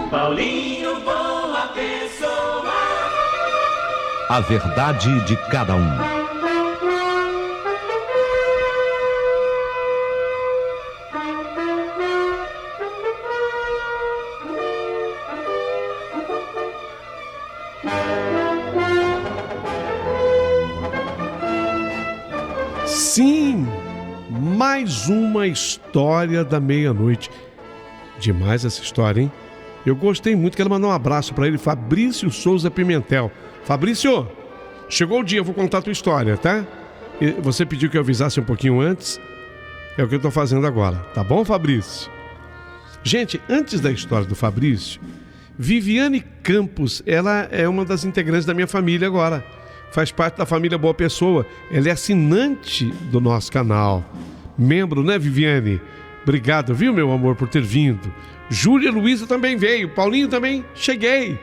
Paulinho Boa Pessoa. A verdade de cada um. Sim, mais uma história da meia-noite. Demais essa história, hein? Eu gostei muito, quero mandar um abraço para ele, Fabrício Souza Pimentel. Fabrício, chegou o dia, eu vou contar a tua história, tá? E você pediu que eu avisasse um pouquinho antes, é o que eu tô fazendo agora, tá bom, Fabrício? Gente, antes da história do Fabrício, Viviane Campos, ela é uma das integrantes da minha família agora. Faz parte da família Boa Pessoa. Ela é assinante do nosso canal. Membro, né, Viviane? Obrigado, viu, meu amor, por ter vindo. Júlia Luísa também veio. Paulinho também. Cheguei.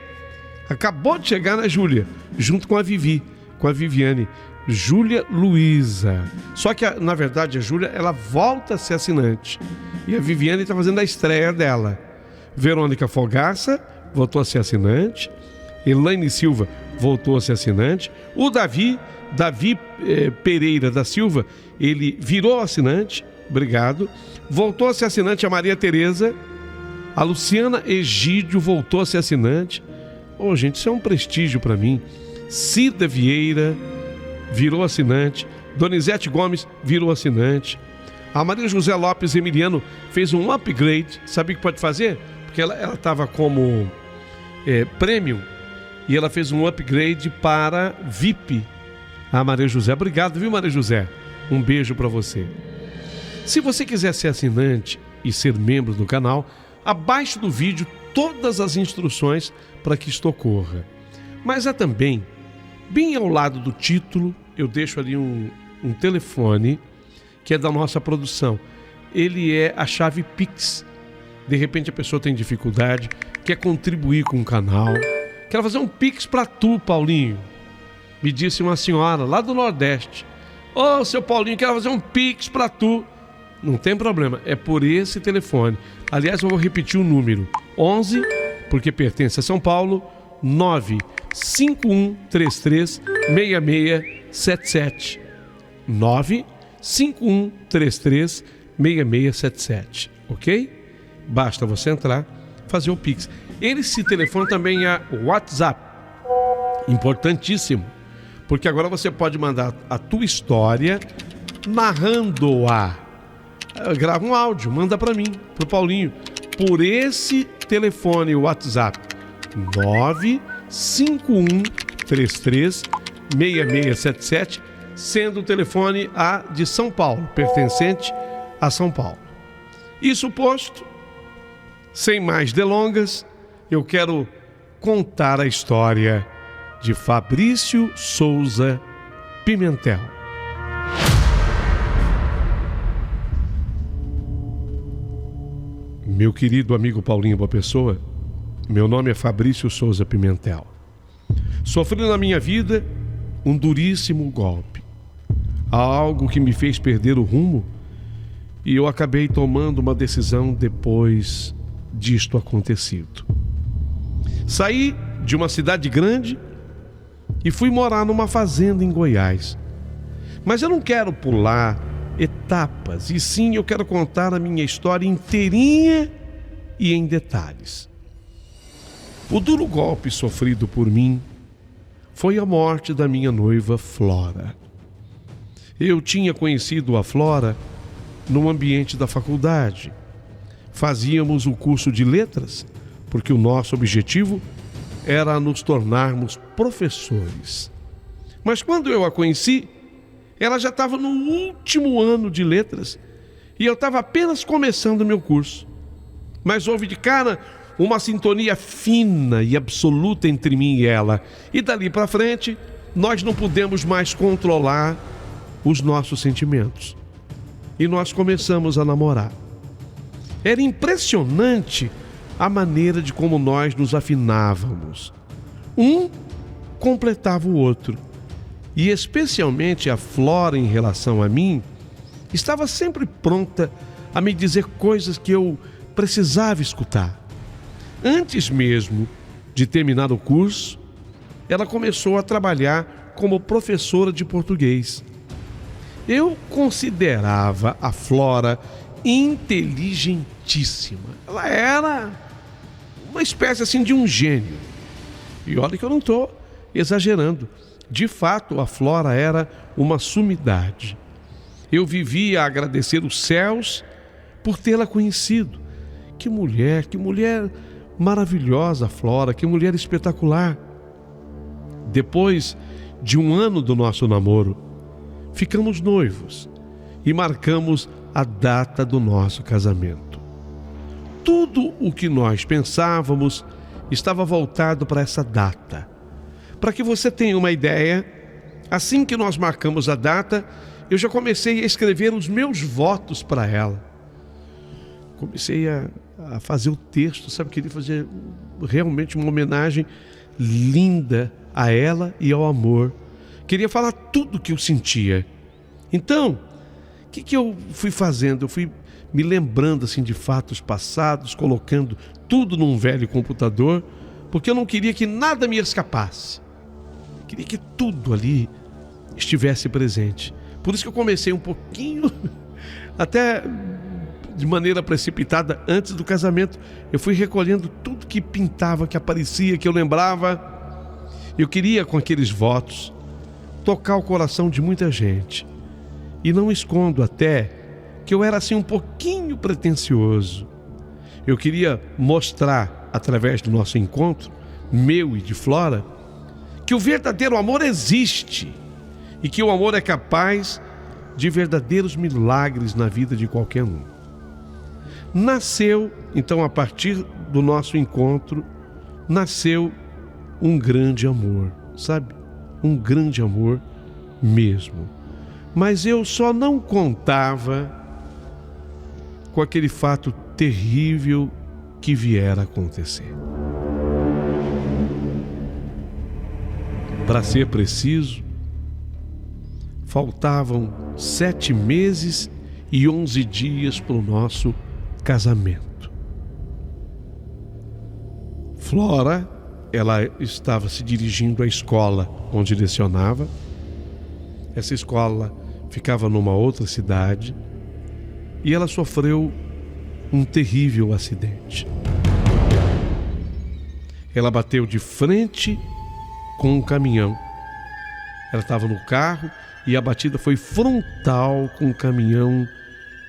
Acabou de chegar, né, Júlia? Junto com a Vivi, com a Viviane. Júlia Luísa. Só que, na verdade, a Júlia, ela volta a ser assinante. E a Viviane está fazendo a estreia dela. Verônica Fogaça voltou a ser assinante. Elaine Silva voltou a ser assinante. O Davi Pereira da Silva, ele virou assinante, obrigado. Voltou a ser assinante a Maria Tereza. A Luciana Egídio voltou a ser assinante. Oh, gente, isso é um prestígio para mim. Cida Vieira virou assinante. Donizete Gomes virou assinante. A Maria José Lopes Emiliano fez um upgrade. Sabe o que pode fazer? Porque ela estava como premium. E ela fez um upgrade para VIP. A Maria José. Obrigado, viu, Maria José? Um beijo para você. Se você quiser ser assinante e ser membro do canal, abaixo do vídeo todas as instruções para que isto ocorra. Mas há também, bem ao lado do título, eu deixo ali um telefone que é da nossa produção. Ele é a chave Pix. De repente a pessoa tem dificuldade, quer contribuir com o canal. Quero fazer um Pix para tu, Paulinho. Me disse uma senhora lá do Nordeste. Ô, seu Paulinho, quero fazer um Pix para tu. Não tem problema, é por esse telefone. Aliás, eu vou repetir o número. 11, porque pertence a São Paulo, 951336677. 951336677, ok? Basta você entrar, fazer o Pix. Esse telefone também é WhatsApp, importantíssimo, porque agora você pode mandar a tua história narrando-a. Grava um áudio, manda para mim, pro Paulinho, por esse telefone WhatsApp, 951336677, sendo o telefone de São Paulo, pertencente a São Paulo. Isso posto, sem mais delongas, eu quero contar a história de Fabrício Souza Pimentel. Meu querido amigo Paulinho Boa Pessoa, meu nome é Fabrício Souza Pimentel. Sofri na minha vida um duríssimo golpe. Algo que me fez perder o rumo e eu acabei tomando uma decisão depois disto acontecido. Saí de uma cidade grande e fui morar numa fazenda em Goiás. Mas eu não quero pular etapas, e sim eu quero contar a minha história inteirinha e em detalhes. O duro golpe sofrido por mim foi a morte da minha noiva Flora. Eu tinha conhecido a Flora no ambiente da faculdade. Fazíamos o curso de letras, porque o nosso objetivo era nos tornarmos professores. Mas quando eu a conheci, ela já estava no último ano de letras e eu estava apenas começando o meu curso. Mas houve de cara uma sintonia fina e absoluta entre mim e ela. E dali para frente, nós não pudemos mais controlar os nossos sentimentos. E nós começamos a namorar. Era impressionante a maneira de como nós nos afinávamos. Um completava o outro. E especialmente a Flora, em relação a mim, estava sempre pronta a me dizer coisas que eu precisava escutar. Antes mesmo de terminar o curso, ela começou a trabalhar como professora de português. Eu considerava a Flora inteligentíssima. Ela era uma espécie assim de um gênio. E olha que eu não estou exagerando. De fato, a Flora era uma sumidade. Eu vivia a agradecer os céus por tê-la conhecido. Que mulher maravilhosa, Flora, que mulher espetacular. Depois de um ano do nosso namoro, ficamos noivos e marcamos a data do nosso casamento. Tudo o que nós pensávamos estava voltado para essa data. Para que você tenha uma ideia, assim que nós marcamos a data, eu já comecei a escrever os meus votos para ela. Comecei a fazer o texto, sabe? Queria fazer realmente uma homenagem linda a ela e ao amor. Queria falar tudo o que eu sentia. Então, o que eu fui fazendo? Eu fui me lembrando assim de fatos passados, colocando tudo num velho computador, porque eu não queria que nada me escapasse. Queria que tudo ali estivesse presente. Por isso que eu comecei um pouquinho, até de maneira precipitada, antes do casamento. Eu fui recolhendo tudo que pintava, que aparecia, que eu lembrava. Eu queria, com aqueles votos, tocar o coração de muita gente. E não escondo até que eu era assim um pouquinho pretensioso. Eu queria mostrar, através do nosso encontro, meu e de Flora, que o verdadeiro amor existe e que o amor é capaz de verdadeiros milagres na vida de qualquer um. Nasceu, então, a partir do nosso encontro, nasceu um grande amor, sabe? Um grande amor mesmo. Mas eu só não contava com aquele fato terrível que viera a acontecer. Para ser preciso, faltavam 7 meses e 11 dias para o nosso casamento. Flora, ela estava se dirigindo à escola onde lecionava. Essa escola ficava numa outra cidade e ela sofreu um terrível acidente. Ela bateu de frente com um caminhão. Ela estava no carro e a batida foi frontal com um caminhão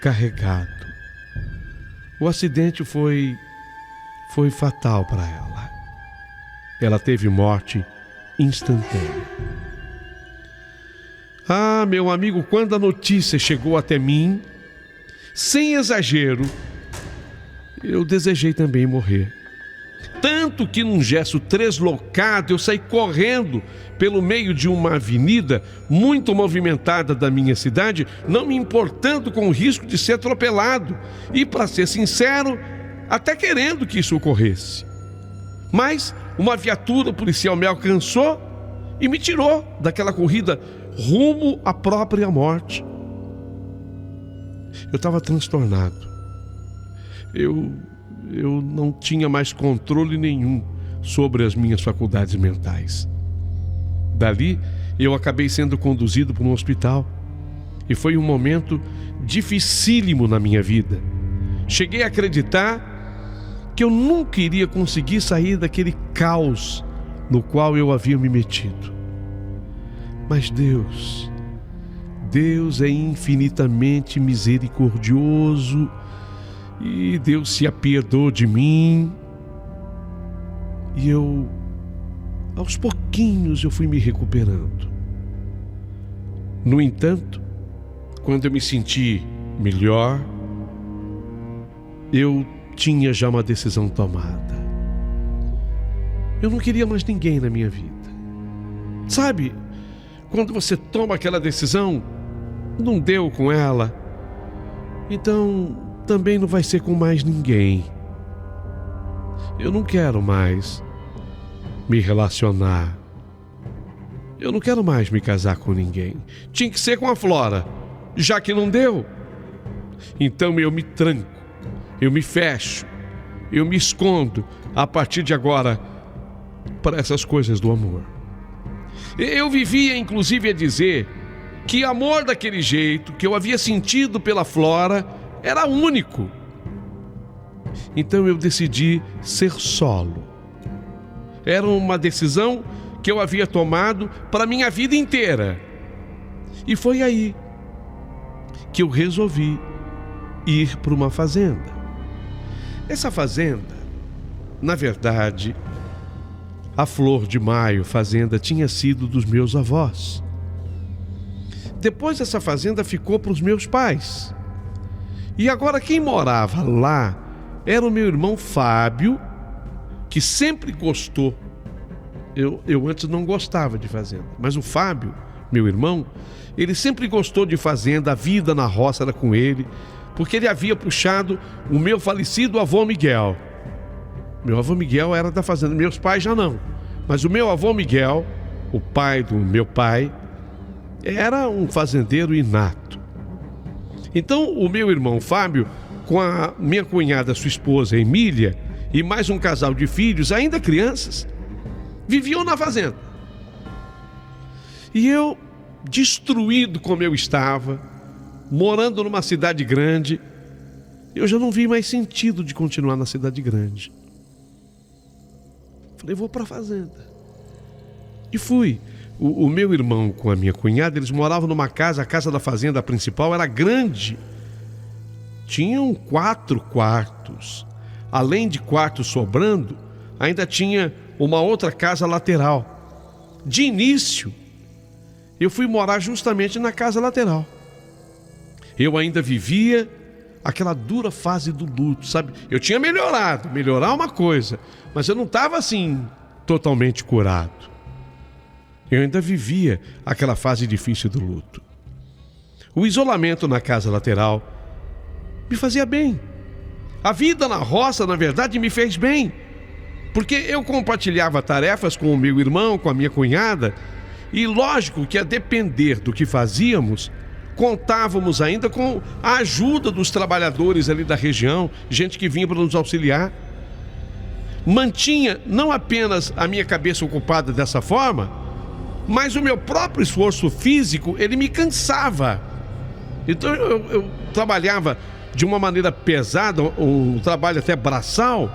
carregado. O acidente foi fatal para ela. Ela teve morte instantânea. Ah, meu amigo, quando a notícia chegou até mim, sem exagero, eu desejei também morrer. Tanto que num gesto deslocado eu saí correndo pelo meio de uma avenida muito movimentada da minha cidade, não me importando com o risco de ser atropelado e, para ser sincero, até querendo que isso ocorresse. Mas uma viatura policial me alcançou e me tirou daquela corrida rumo à própria morte. Eu estava transtornado. Eu não tinha mais controle nenhum sobre as minhas faculdades mentais. Dali, eu acabei sendo conduzido para um hospital. E foi um momento dificílimo na minha vida. Cheguei a acreditar que eu nunca iria conseguir sair daquele caos no qual eu havia me metido. Mas Deus é infinitamente misericordioso e Deus se apiedou de mim. E aos pouquinhos, eu fui me recuperando. No entanto, quando eu me senti melhor, eu tinha já uma decisão tomada. Eu não queria mais ninguém na minha vida. Sabe, quando você toma aquela decisão, não deu com ela, então também não vai ser com mais ninguém. Eu não quero mais me relacionar. Eu não quero mais me casar com ninguém. Tinha que ser com a Flora. Já que não deu, então eu me tranco, eu me fecho eu me escondo a partir de agora para essas coisas do amor. Eu vivia inclusive a dizer que amor daquele jeito que eu havia sentido pela Flora era único. Então eu decidi ser solo. Era uma decisão que eu havia tomado para a minha vida inteira. E foi aí que eu resolvi ir para uma fazenda. Essa fazenda, na verdade, a Flor de Maio fazenda tinha sido dos meus avós. Depois essa fazenda ficou para os meus pais. E agora quem morava lá era o meu irmão Fábio, que sempre gostou. Eu antes não gostava de fazenda, mas o Fábio, meu irmão, ele sempre gostou de fazenda, a vida na roça era com ele, porque ele havia puxado o meu falecido avô Miguel. Meu avô Miguel era da fazenda, meus pais já não. Mas o meu avô Miguel, o pai do meu pai, era um fazendeiro inato. Então o meu irmão Fábio, com a minha cunhada, sua esposa Emília, e mais um casal de filhos, ainda crianças, viviam na fazenda. E eu, destruído como eu estava, morando numa cidade grande, eu já não vi mais sentido de continuar na cidade grande. Falei, vou para a fazenda. E fui. O meu irmão com a minha cunhada, eles moravam numa casa, a casa da fazenda principal era grande. Tinham 4 quartos. Além de quartos sobrando, ainda tinha uma outra casa lateral. De início, eu fui morar justamente na casa lateral. Eu ainda vivia aquela dura fase do luto, sabe? Eu tinha melhorar uma coisa, mas eu não estava assim totalmente curado. Eu ainda vivia aquela fase difícil do luto. O isolamento na casa lateral me fazia bem. A vida na roça, na verdade, me fez bem, porque eu compartilhava tarefas com o meu irmão, com a minha cunhada, e lógico que a depender do que fazíamos, contávamos ainda com a ajuda dos trabalhadores ali da região, gente que vinha para nos auxiliar. Mantinha não apenas a minha cabeça ocupada dessa forma, mas o meu próprio esforço físico, ele me cansava. Então eu trabalhava de uma maneira pesada, um trabalho até braçal,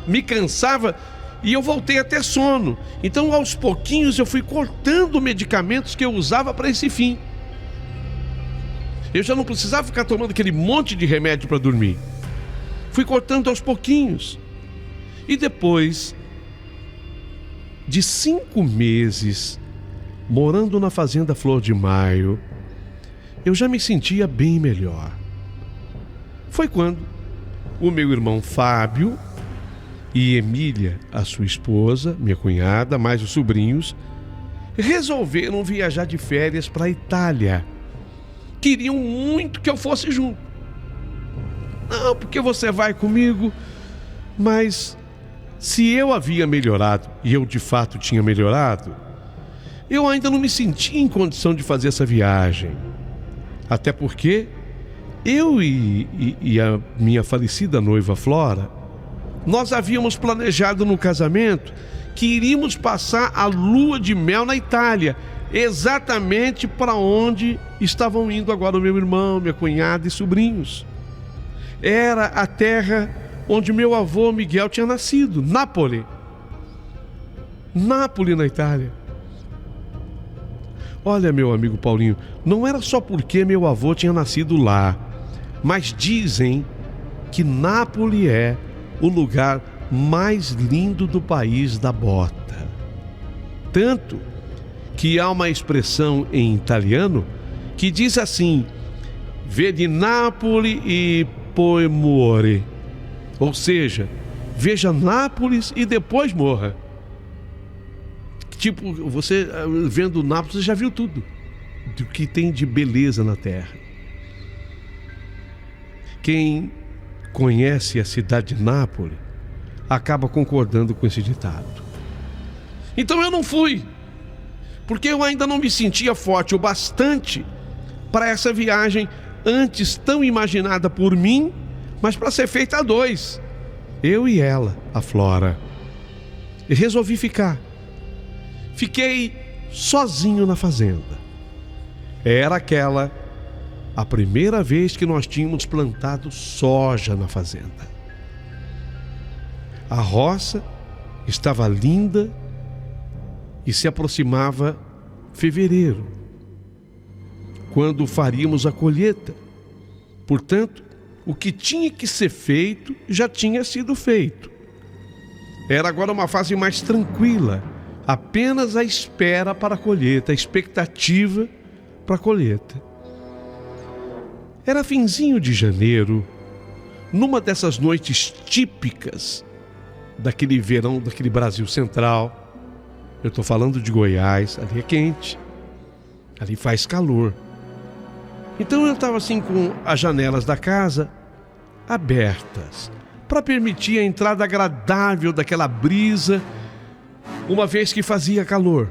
me cansava e eu voltei a ter sono. Então aos pouquinhos eu fui cortando medicamentos que eu usava para esse fim. Eu já não precisava ficar tomando aquele monte de remédio para dormir. Fui cortando aos pouquinhos. E depois de 5 meses morando na fazenda Flor de Maio, eu já me sentia bem melhor. Foi quando o meu irmão Fábio e Emília, a sua esposa, minha cunhada, mais os sobrinhos, resolveram viajar de férias para a Itália. Queriam muito que eu fosse junto. Não, porque você vai comigo, mas se eu havia melhorado, e eu de fato tinha melhorado, eu ainda não me sentia em condição de fazer essa viagem. Até porque eu e a minha falecida noiva Flora, nós havíamos planejado no casamento que iríamos passar a lua de mel na Itália, exatamente para onde estavam indo agora o meu irmão, minha cunhada e sobrinhos. Era a terra onde meu avô Miguel tinha nascido, Nápoles, na Itália. Olha, meu amigo Paulinho, não era só porque meu avô tinha nascido lá, mas dizem que Nápoles é o lugar mais lindo do país da bota. Tanto que há uma expressão em italiano que diz assim: vedi Nápoles e poi muore. Ou seja, veja Nápoles e depois morra. Tipo, você vendo Nápoles, você já viu tudo do que tem de beleza na terra. Quem conhece a cidade de Nápoles acaba concordando com esse ditado. Então eu não fui, porque eu ainda não me sentia forte o bastante para essa viagem antes tão imaginada por mim, mas para ser feita a 2. eu e ela, a Flora. E resolvi ficar. Fiquei sozinho na fazenda. Era a primeira vez que nós tínhamos plantado soja na fazenda. A roça estava linda e se aproximava fevereiro, quando faríamos a colheita. Portanto, o que tinha que ser feito já tinha sido feito. Era agora uma fase mais tranquila, apenas a espera para a colheita, a expectativa para a colheita. Era finzinho de janeiro, numa dessas noites típicas daquele verão, daquele Brasil central. Eu estou falando de Goiás, ali é quente, ali faz calor. Então eu estava assim com as janelas da casa abertas, para permitir a entrada agradável daquela brisa, uma vez que fazia calor.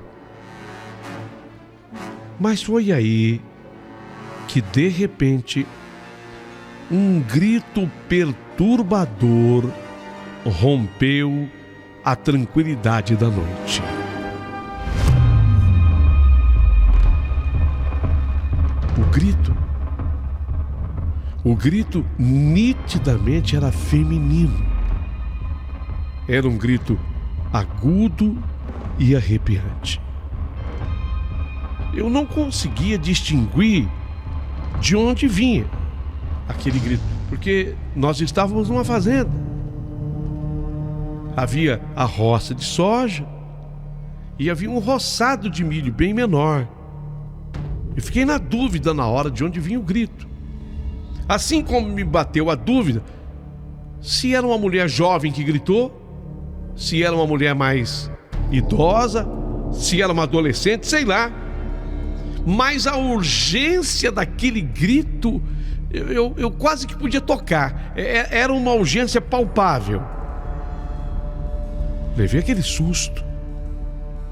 Mas foi aí que, de repente, um grito perturbador rompeu a tranquilidade da noite. O grito nitidamente era feminino. Era um grito agudo e arrepiante. Eu não conseguia distinguir de onde vinha aquele grito, porque nós estávamos numa fazenda. Havia a roça de soja e havia um roçado de milho bem menor. Eu fiquei na dúvida na hora de onde vinha o grito. Assim como me bateu a dúvida se era uma mulher jovem que gritou, se era uma mulher mais idosa, se era uma adolescente, sei lá. Mas a urgência daquele grito, eu quase que podia tocar. Era uma urgência palpável. Levei aquele susto.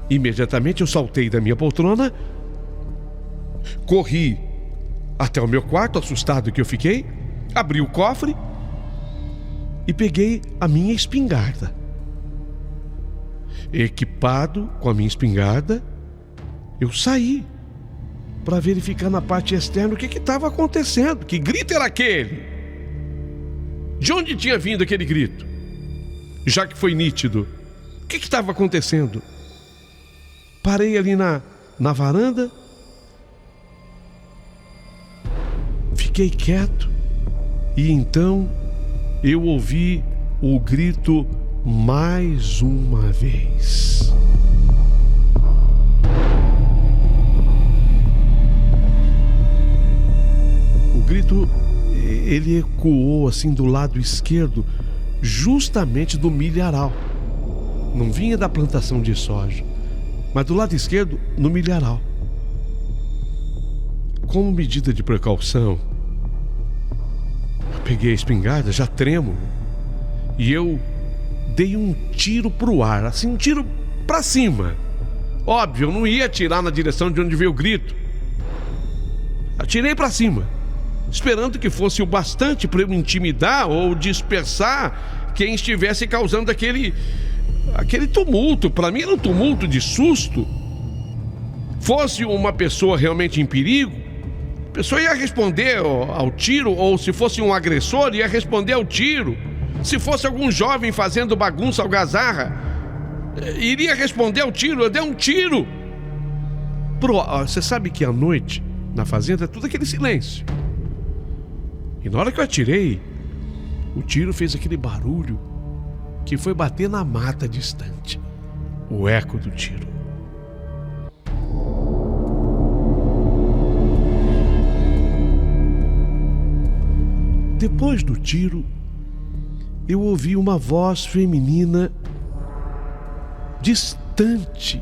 Imediatamente eu saltei da minha poltrona, corri até o meu quarto, assustado que eu fiquei, abri o cofre e peguei a minha espingarda. Equipado com a minha espingarda, eu saí para verificar na parte externa o que estava acontecendo. Que grito era aquele? De onde tinha vindo aquele grito? Já que foi nítido, o que estava acontecendo? Parei ali na varanda, fiquei quieto e então eu ouvi o grito mais uma vez. O grito, ele ecoou assim do lado esquerdo, justamente do milharal. Não vinha da plantação de soja, mas do lado esquerdo, no milharal. Como medida de precaução, eu peguei a espingarda, já tremo, e eu dei um tiro pro ar, assim, um tiro pra cima. Óbvio, eu não ia atirar na direção de onde veio o grito. Atirei pra cima, esperando que fosse o bastante para eu intimidar ou dispersar quem estivesse causando aquele tumulto. Para mim era um tumulto de susto. Fosse uma pessoa realmente em perigo, a pessoa ia responder ao tiro, ou se fosse um agressor, ia responder ao tiro. Se fosse algum jovem fazendo bagunça, algazarra, iria responder ao tiro. Eu dei um tiro. Você sabe que à noite, na fazenda, é tudo aquele silêncio. E na hora que eu atirei, o tiro fez aquele barulho que foi bater na mata distante. O eco do tiro. Depois do tiro, eu ouvi uma voz feminina distante,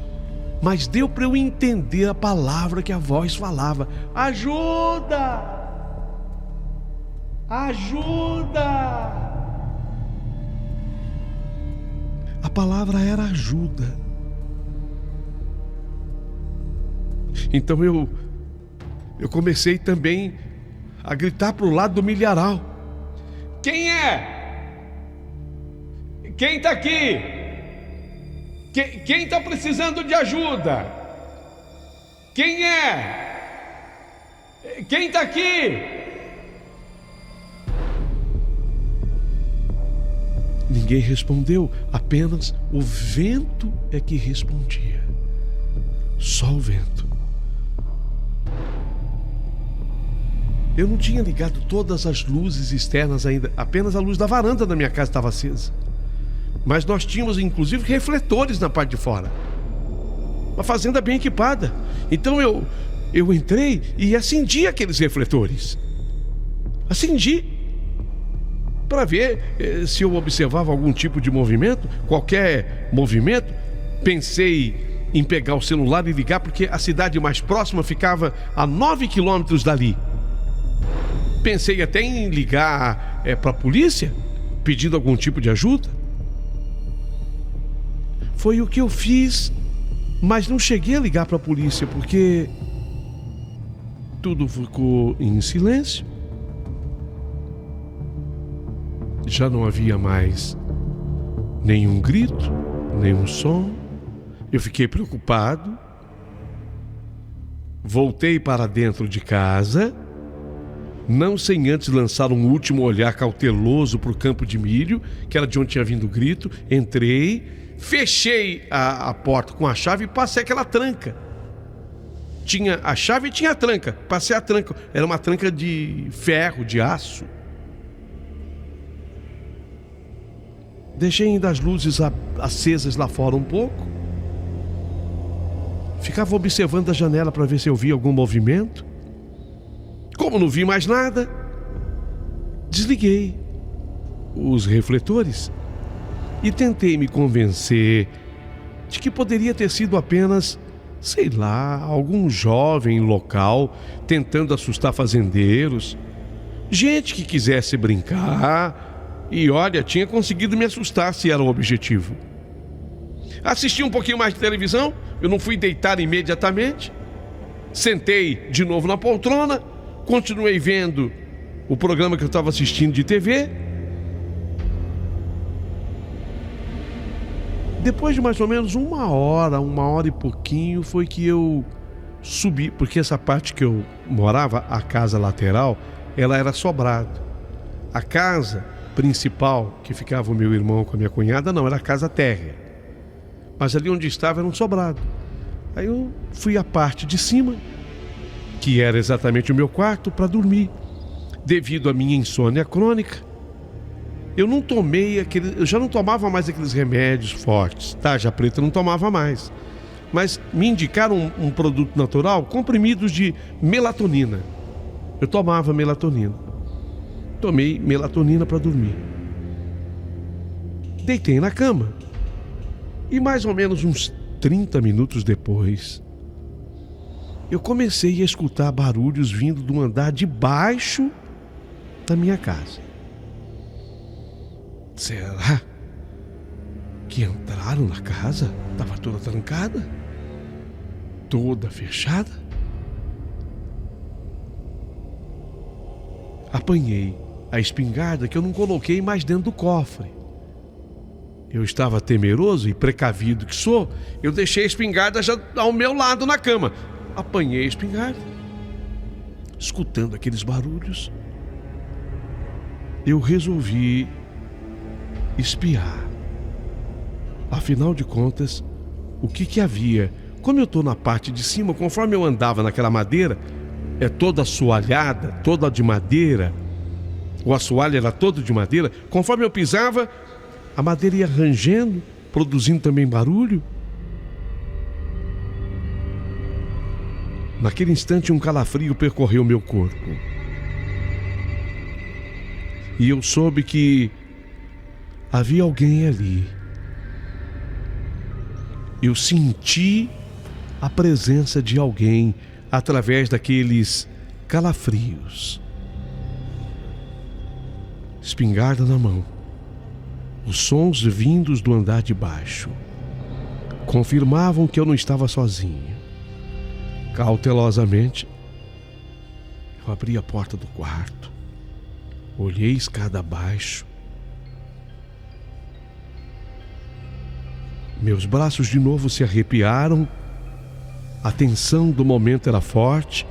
mas deu para eu entender a palavra que a voz falava: ajuda! Ajuda! A palavra era ajuda. Então eu comecei também a gritar para o lado do milharal: quem é? Quem tá aqui? Quem tá precisando de ajuda? Quem é? Quem tá aqui? Ninguém respondeu, apenas o vento é que respondia. Só o vento. Eu não tinha ligado todas as luzes externas ainda, apenas a luz da varanda da minha casa estava acesa. Mas nós tínhamos inclusive refletores na parte de fora. Uma fazenda bem equipada. Então eu entrei e acendi aqueles refletores. Acendi para ver se eu observava algum tipo de movimento, qualquer movimento. Pensei em pegar o celular e ligar, porque a cidade mais próxima ficava a 9 quilômetros dali. Pensei até em ligar para a polícia, pedindo algum tipo de ajuda. Foi o que eu fiz, mas não cheguei a ligar para a polícia, porque tudo ficou em silêncio. Já não havia mais nenhum grito, nenhum som. Eu fiquei preocupado. Voltei para dentro de casa, não sem antes lançar um último olhar cauteloso para o campo de milho, que era de onde tinha vindo o grito. Entrei, fechei a porta com a chave e passei aquela tranca. Tinha a chave e tinha a tranca. Passei a tranca. Era uma tranca de ferro, de aço. Deixei ainda as luzes acesas lá fora um pouco. Ficava observando a janela para ver se eu via algum movimento. Como não vi mais nada, desliguei os refletores e tentei me convencer de que poderia ter sido apenas, sei lá, algum jovem local tentando assustar fazendeiros, gente que quisesse brincar. E olha, tinha conseguido me assustar, se era o objetivo. Assisti um pouquinho mais de televisão, eu não fui deitar imediatamente. Sentei de novo na poltrona, continuei vendo o programa que eu estava assistindo de TV. Depois de mais ou menos uma hora e pouquinho, foi que eu subi, porque essa parte que eu morava, a casa lateral, ela era sobrado. A casa principal, que ficava o meu irmão com a minha cunhada, não, era a casa térrea. Mas ali onde estava era um sobrado. Aí eu fui à parte de cima, que era exatamente o meu quarto, para dormir. Devido à minha insônia crônica, eu já não tomava mais aqueles remédios fortes. Tarja preta eu não tomava mais. Mas me indicaram um produto natural, comprimidos de melatonina. Eu tomava melatonina. Tomei melatonina para dormir. Deitei na cama. E mais ou menos uns 30 minutos depois, eu comecei a escutar barulhos vindo do andar de baixo da minha casa. Será que entraram na casa? Estava toda trancada? Toda fechada? Apanhei a espingarda que eu não coloquei mais dentro do cofre. Eu estava temeroso e precavido que sou, eu deixei a espingarda já ao meu lado na cama. Apanhei a espingarda. Escutando aqueles barulhos, eu resolvi espiar. Afinal de contas, o que havia? Como eu estou na parte de cima, conforme eu andava naquela madeira, toda assoalhada, toda de madeira, o assoalho era todo de madeira, conforme eu pisava, a madeira ia rangendo, produzindo também barulho. Naquele instante, um calafrio percorreu meu corpo. E eu soube que havia alguém ali. Eu senti a presença de alguém através daqueles calafrios. Espingarda na mão. Os sons vindos do andar de baixo confirmavam que eu não estava sozinho. Cautelosamente, eu abri a porta do quarto, olhei escada abaixo Meus braços de novo se arrepiaram, a tensão do momento era forte.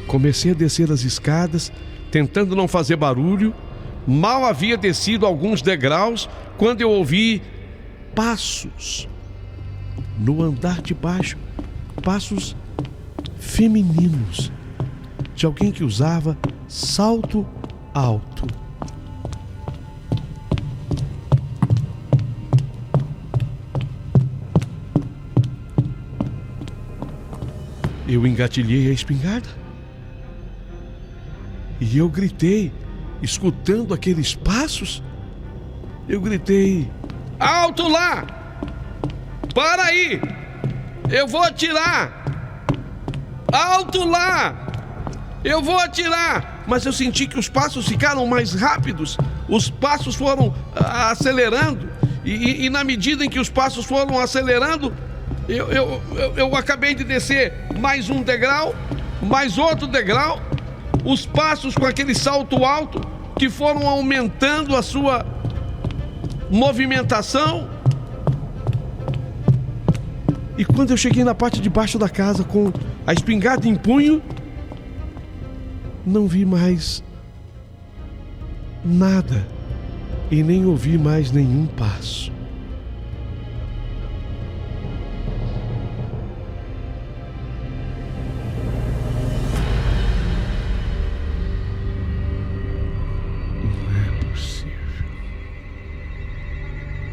Comecei a descer as escadas, tentando não fazer barulho. Mal havia descido alguns degraus quando eu ouvi passos no andar de baixo, passos femininos, de alguém que usava salto alto. Eu engatilhei a espingarda e eu gritei, escutando aqueles passos. Eu gritei: alto lá! Para aí! Eu vou atirar! Alto lá! Eu vou atirar! Mas eu senti que os passos ficaram mais rápidos. Os passos foram acelerando. E na medida em que os passos foram acelerando, eu acabei de descer mais um degrau, mais outro degrau. Os passos com aquele salto alto que foram aumentando a sua movimentação. E quando eu cheguei na parte de baixo da casa com a espingarda em punho, não vi mais nada e nem ouvi mais nenhum passo.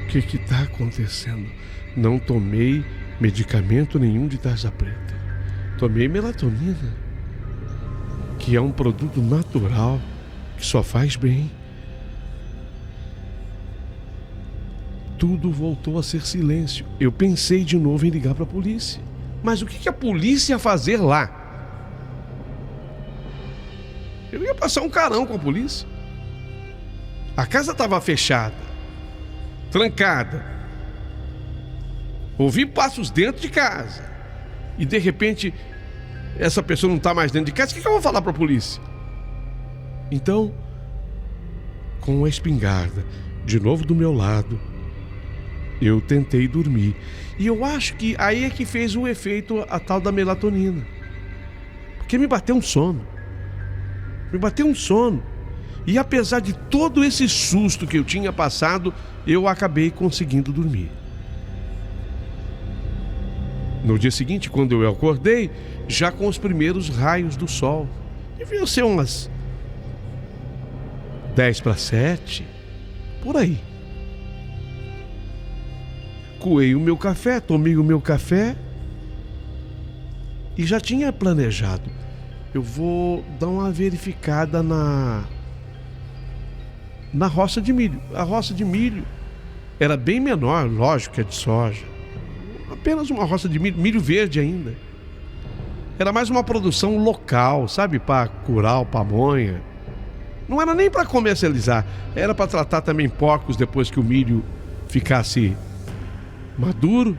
O que está acontecendo? Não tomei medicamento nenhum de tarja preta. Tomei melatonina, que é um produto natural, que só faz bem. Tudo voltou a ser silêncio. Eu pensei de novo em ligar para a polícia. Mas o que a polícia ia fazer lá? Eu ia passar um carão com a polícia. A casa estava fechada, trancada. Ouvi passos dentro de casa. E de repente, essa pessoa não está mais dentro de casa. O que eu vou falar para a polícia? Então, com a espingarda de novo do meu lado, eu tentei dormir. E eu acho que aí é que fez o efeito a tal da melatonina. Porque me bateu um sono. E apesar de todo esse susto que eu tinha passado, eu acabei conseguindo dormir. No dia seguinte, quando eu acordei, já com os primeiros raios do sol, deviam ser umas 6:50, por aí. Coei o meu café, tomei o meu café e já tinha planejado. Eu vou dar uma verificada na roça de milho. A roça de milho era bem menor, lógico que é de soja. Apenas uma roça de milho, milho verde ainda. Era mais uma produção local, sabe? Para curau, pamonha. Não era nem para comercializar. Era para tratar também porcos depois que o milho ficasse maduro.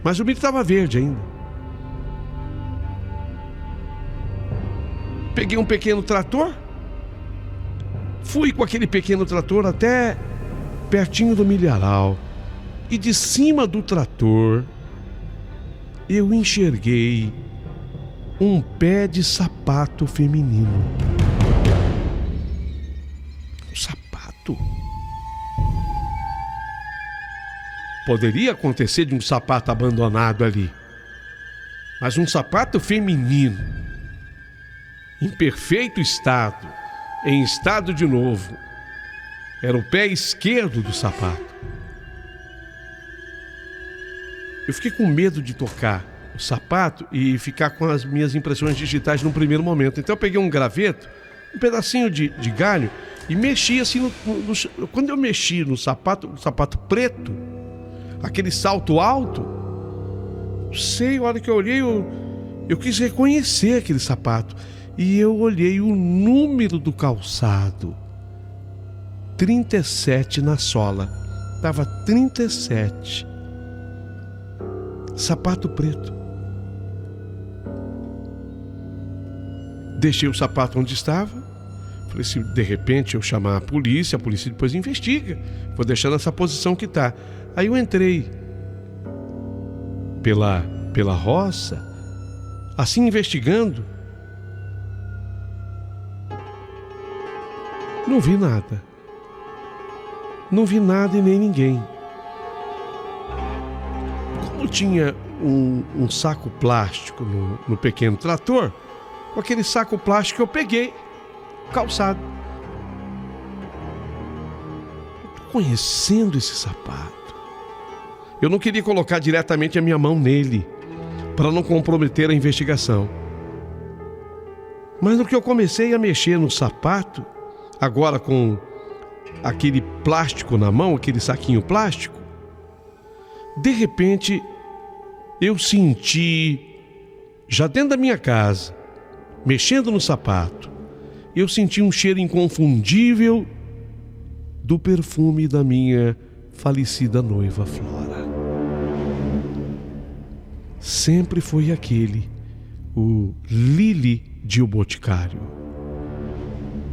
Mas o milho estava verde ainda. Peguei um pequeno trator. Fui com aquele pequeno trator até pertinho do milharal. E de cima do trator, eu enxerguei um pé de sapato feminino. Um sapato? Poderia acontecer de um sapato abandonado ali. Mas um sapato feminino, em perfeito estado, em estado de novo, era o pé esquerdo do sapato. Eu fiquei com medo de tocar o sapato e ficar com as minhas impressões digitais no primeiro momento. Então eu peguei um graveto, um pedacinho de galho e mexi assim quando eu mexi no sapato, preto, aquele salto alto, sei, a hora que eu olhei, eu quis reconhecer aquele sapato. E eu olhei o número do calçado. 37 na sola. Estava 37. Sapato preto. Deixei o sapato onde estava, Falei, se de repente eu chamar a polícia depois investiga. Vou deixar nessa posição que tá. Aí eu entrei pela roça, assim investigando. Não vi nada. Não vi nada e nem ninguém. Como tinha um saco plástico no pequeno trator, com aquele saco plástico eu peguei calçado. Conhecendo esse sapato, eu não queria colocar diretamente a minha mão nele, para não comprometer a investigação. Mas no que eu comecei a mexer no sapato, agora com aquele plástico na mão, aquele saquinho plástico, de repente eu senti, já dentro da minha casa, mexendo no sapato, eu senti um cheiro inconfundível do perfume da minha falecida noiva Flora. Sempre foi aquele, o Lili de O Boticário.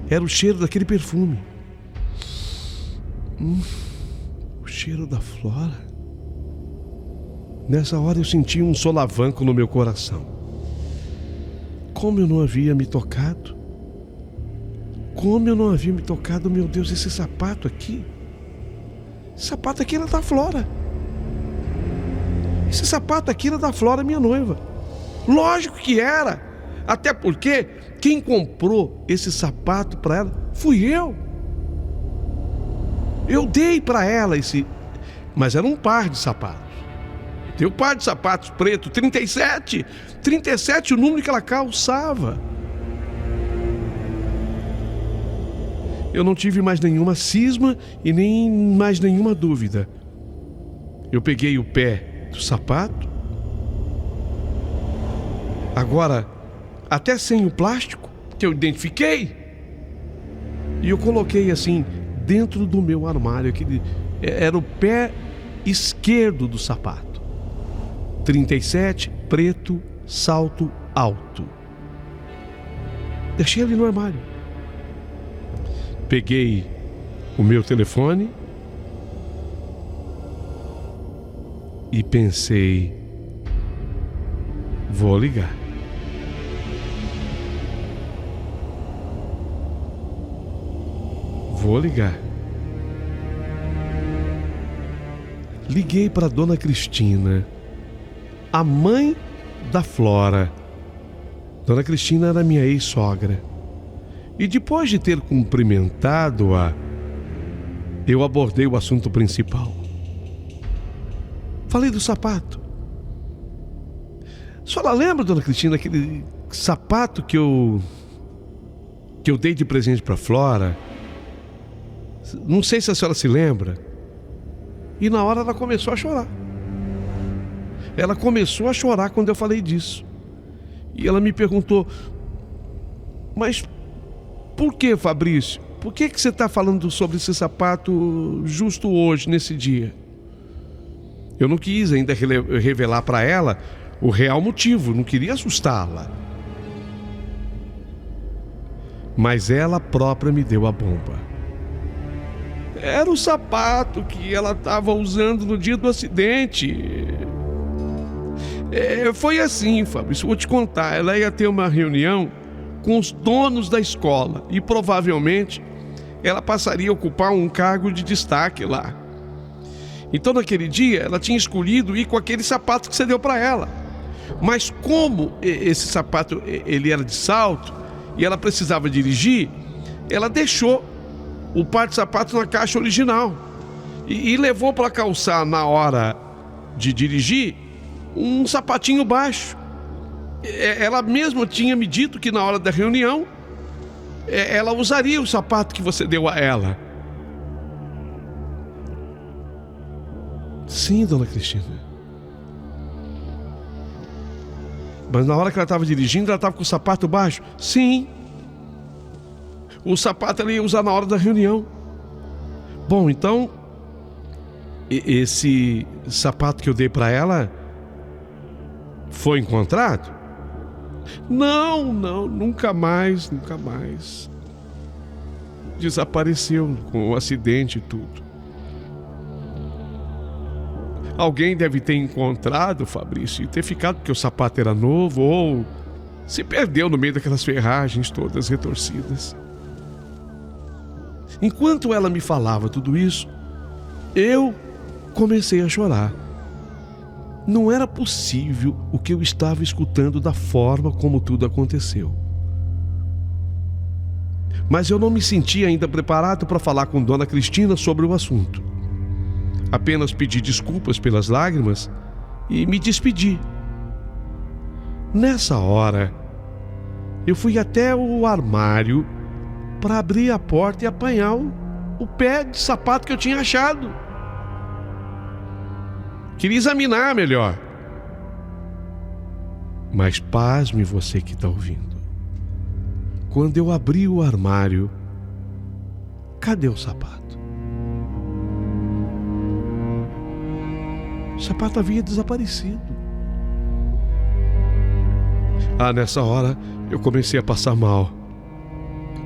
Era o cheiro daquele perfume. O cheiro da Flora. Nessa hora eu senti um solavanco no meu coração. Como eu não havia me tocado? Como eu não havia me tocado, meu Deus, esse sapato aqui. Esse sapato aqui era da Flora. Esse sapato aqui era da Flora, minha noiva. Lógico que era. Até porque quem comprou esse sapato para ela fui eu. Eu dei para ela esse... Mas era um par de sapatos. Tem um par de sapatos preto, 37. 37 o número que ela calçava. Eu não tive mais nenhuma cisma e nem mais nenhuma dúvida. Eu peguei o pé do sapato. Agora, até sem o plástico, que eu identifiquei. E eu coloquei assim, dentro do meu armário. Era o pé esquerdo do sapato. 37, preto, salto alto. Deixei ali no armário. Peguei o meu telefone e pensei, vou ligar. Vou ligar. Liguei para Dona Cristina, a mãe da Flora. Dona Cristina era minha ex-sogra. E depois de ter cumprimentado-a, eu abordei o assunto principal. Falei do sapato. A senhora lembra, Dona Cristina, aquele sapato que eu dei de presente para Flora? Não sei se a senhora se lembra. E na hora ela começou a chorar. Ela começou a chorar quando eu falei disso. E ela me perguntou, mas por que, Fabrício? Por que você está falando sobre esse sapato justo hoje, nesse dia? Eu não quis ainda revelar para ela o real motivo, não queria assustá-la. Mas ela própria me deu a bomba. Era o sapato que ela estava usando no dia do acidente. Foi assim, Fabrício, vou te contar. Ela ia ter uma reunião com os donos da escola e provavelmente ela passaria a ocupar um cargo de destaque lá. Então naquele dia ela tinha escolhido ir com aquele sapato que você deu para ela. Mas como esse sapato ele era de salto e ela precisava dirigir, ela deixou o par de sapatos na caixa original e levou para calçar na hora de dirigir um sapatinho baixo. Ela mesma tinha me dito que na hora da reunião ela usaria o sapato que você deu a ela. Sim, Dona Cristina. Mas na hora que ela estava dirigindo, ela estava com o sapato baixo? Sim. O sapato ela ia usar na hora da reunião. Bom, então esse sapato que eu dei para ela foi encontrado? Não, nunca mais. desapareceu com o acidente e tudo. Alguém deve ter encontrado, Fabrício, e ter ficado porque o sapato era novo, ou se perdeu no meio daquelas ferragens todas retorcidas. Enquanto ela me falava tudo isso, eu comecei a chorar. Não era possível o que eu estava escutando da forma como tudo aconteceu. Mas eu não me sentia ainda preparado para falar com Dona Cristina sobre o assunto. Apenas pedi desculpas pelas lágrimas e me despedi. Nessa hora, eu fui até o armário para abrir a porta e apanhar o pé de sapato que eu tinha achado. Queria examinar melhor. Mas pasme você que está ouvindo. Quando eu abri o armário, cadê o sapato? O sapato havia desaparecido. Nessa hora eu comecei a passar mal,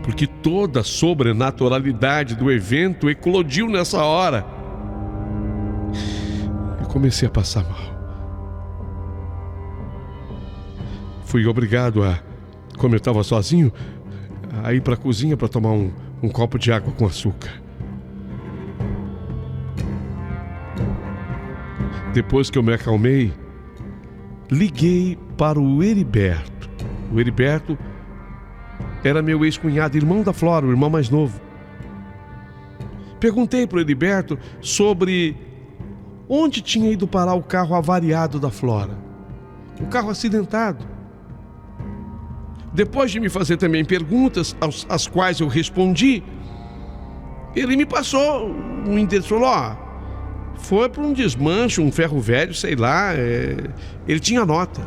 porque toda a sobrenaturalidade do evento eclodiu nessa hora. Eu comecei a passar mal. Fui obrigado como eu estava sozinho, a ir para a cozinha para tomar um copo de água com açúcar. Depois que eu me acalmei, liguei para o Heriberto. O Heriberto era meu ex-cunhado, irmão da Flora, o irmão mais novo. Perguntei para o Heriberto sobre onde tinha ido parar o carro avariado da Flora, o carro acidentado. Depois de me fazer também perguntas, às quais eu respondi, ele me passou um endereço, falou, foi para um desmanche, um ferro velho, sei lá, ele tinha nota.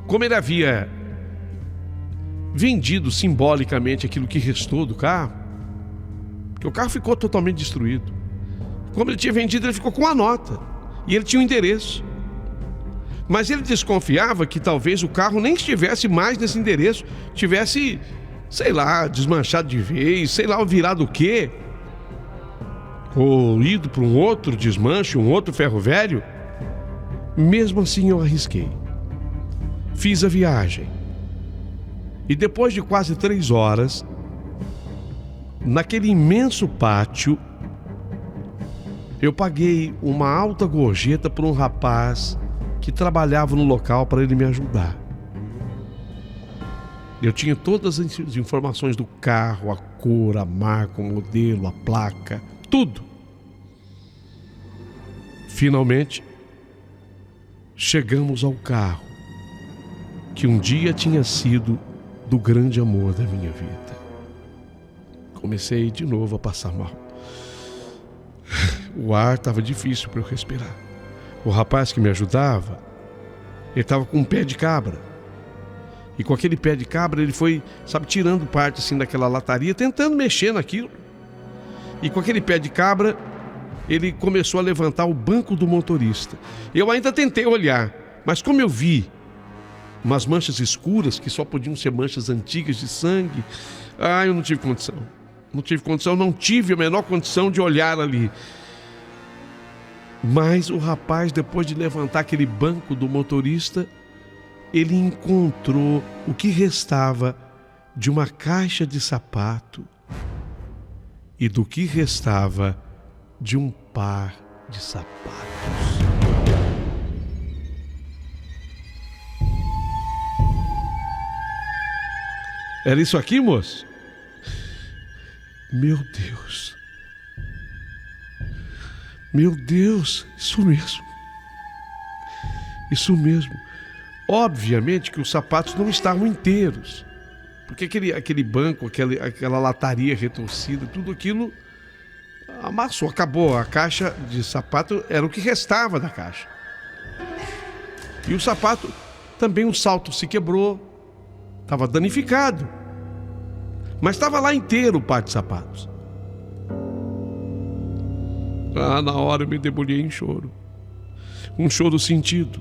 Como ele havia vendido simbolicamente aquilo que restou do carro, que o carro ficou totalmente destruído. Como ele tinha vendido, ele ficou com a nota, e ele tinha um endereço. Mas ele desconfiava que talvez o carro nem estivesse mais nesse endereço, tivesse, sei lá, desmanchado de vez, sei lá, virado o quê, ou ido para um outro desmanche, um outro ferro velho. Mesmo assim eu arrisquei. Fiz a viagem. E depois de quase 3 horas, naquele imenso pátio, eu paguei uma alta gorjeta por um rapaz que trabalhava no local para ele me ajudar. Eu tinha todas as informações do carro, a cor, a marca, o modelo, a placa, tudo. Finalmente, chegamos ao carro que um dia tinha sido do grande amor da minha vida. Comecei de novo a passar mal. O ar estava difícil para eu respirar. O rapaz que me ajudava, ele estava com um pé de cabra. E com aquele pé de cabra ele foi, tirando parte assim daquela lataria, tentando mexer naquilo. E com aquele pé de cabra, ele começou a levantar o banco do motorista. Eu ainda tentei olhar, mas como eu vi umas manchas escuras, que só podiam ser manchas antigas de sangue, eu não tive condição. Não tive a menor condição de olhar ali. Mas o rapaz, depois de levantar aquele banco do motorista, ele encontrou o que restava de uma caixa de sapato e do que restava de um par de sapatos. Era isso aqui, moço? Meu Deus. Meu Deus, isso mesmo. Isso mesmo. Obviamente que os sapatos não estavam inteiros. Porque aquele banco, aquela lataria retorcida, tudo aquilo amassou, acabou. A caixa de sapato era o que restava da caixa. E o sapato, também um salto se quebrou, estava danificado. Mas estava lá inteiro o par de sapatos. Na hora eu me debulhei em choro. Um choro sentido.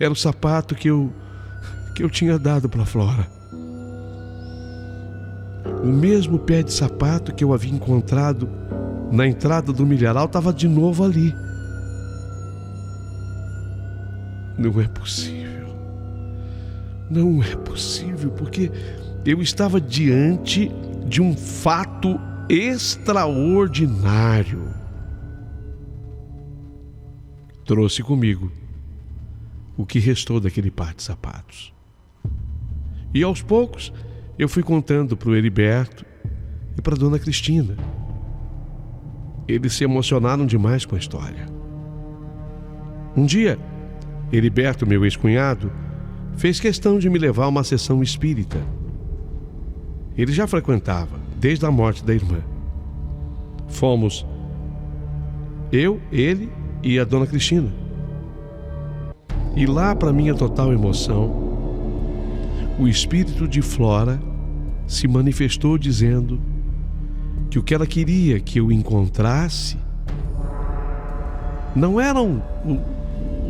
Era o sapato que eu tinha dado para Flora. o mesmo pé de sapato que eu havia encontrado na entrada do milharal estava de novo ali. Não é possível. Não é possível, porque eu estava diante de um fato extraordinário. Trouxe comigo o que restou daquele par de sapatos. E aos poucos eu fui contando para o Heriberto e para a dona Cristina. Eles se emocionaram demais com a história. Um dia, Heriberto, meu ex-cunhado, fez questão de me levar a uma sessão espírita. Ele já frequentava desde a morte da irmã. Fomos eu, ele e a dona Cristina. E lá, para minha total emoção, o espírito de Flora se manifestou dizendo que o que ela queria que eu encontrasse não eram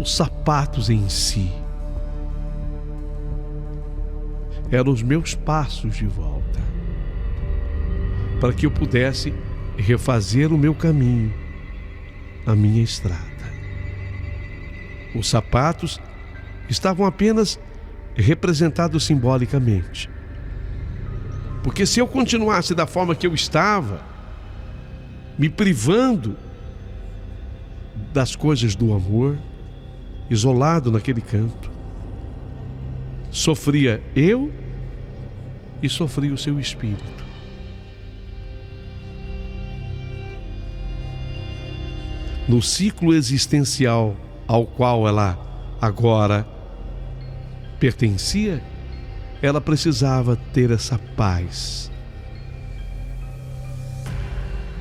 os sapatos em si, eram os meus passos de volta, para que eu pudesse refazer o meu caminho, a minha estrada. Os sapatos estavam apenas representados simbolicamente, porque se eu continuasse da forma que eu estava, me privando das coisas do amor, isolado naquele canto, sofria eu e sofria o seu espírito. No ciclo existencial ao qual ela agora pertencia, ela precisava ter essa paz.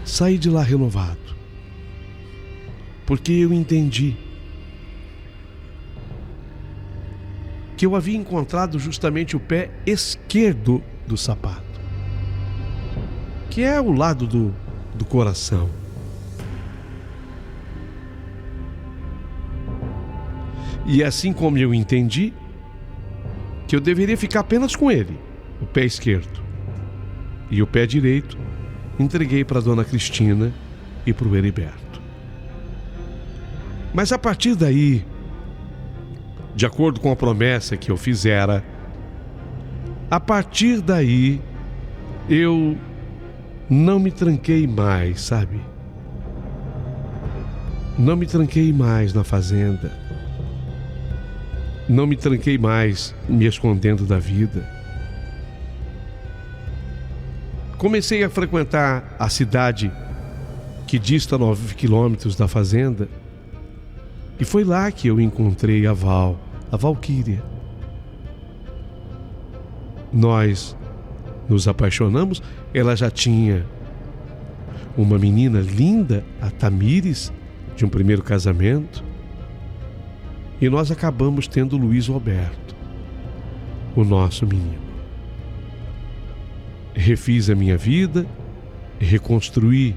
Saí de lá renovado, porque eu entendi que eu havia encontrado justamente o pé esquerdo do sapato, que é o lado do coração. E assim como eu entendi que eu deveria ficar apenas com ele, o pé esquerdo, e o pé direito entreguei para a dona Cristina e para o Heriberto. Mas a partir daí, de acordo com a promessa que eu fizera, a partir daí eu não me tranquei mais, sabe? Não me tranquei mais na fazenda. Não me tranquei mais me escondendo da vida. Comecei a frequentar a cidade que dista 9 quilômetros da fazenda, e foi lá que eu encontrei a Valquíria. Nós nos apaixonamos. Ela já tinha uma menina linda, a Tamires, de um primeiro casamento. E nós acabamos tendo Luiz Roberto, o nosso menino. Refiz a minha vida, reconstruí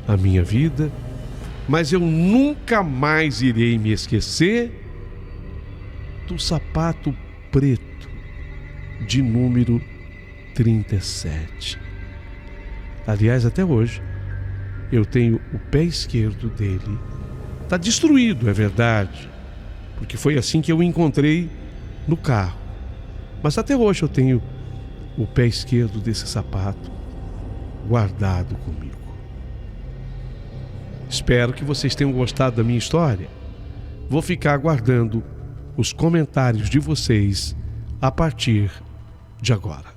a minha vida, mas eu nunca mais irei me esquecer do sapato preto de número 37. Aliás, até hoje, eu tenho o pé esquerdo dele. Está destruído, é verdade, porque foi assim que eu o encontrei no carro. Mas até hoje eu tenho o pé esquerdo desse sapato guardado comigo. Espero que vocês tenham gostado da minha história. Vou ficar aguardando os comentários de vocês a partir de agora.